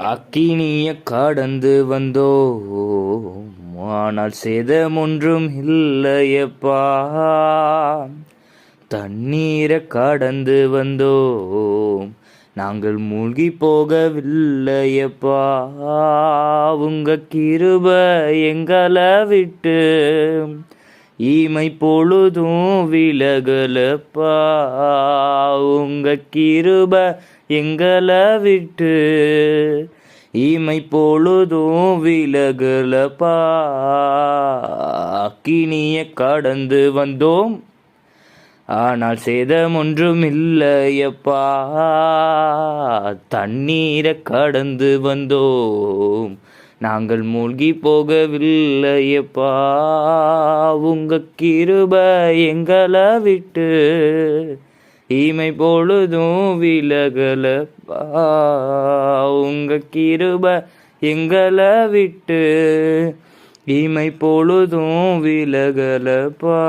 அக்கினிய கடந்து வந்தோம், ஆனால் சேதமொன்றும் இல்லையப்பா. தண்ணீரை கடந்து வந்தோம், நாங்கள் மூழ்கி போகவில்லையப்பா. உங்க கிருபை எங்களை விட்டு இமை பொழுதும் விலகலப்பா. உங்க கிருபை எங்களை விட்டு இமை பொழுதும் விலகலப்பா. அக்கினிய கடந்து வந்தோம், ஆனால் சேதமொன்றும் இல்லையப்பா. தண்ணீரை கடந்து வந்தோம், நாங்கள் மூழ்கி போகவில்லையப்பா. உங்க கிருபை எங்களை விட்டு இமை பொழுதும் விலகலப்பா. உங்க கிருபை எங்களை விட்டு இமை பொழுதும் விலகலப்பா.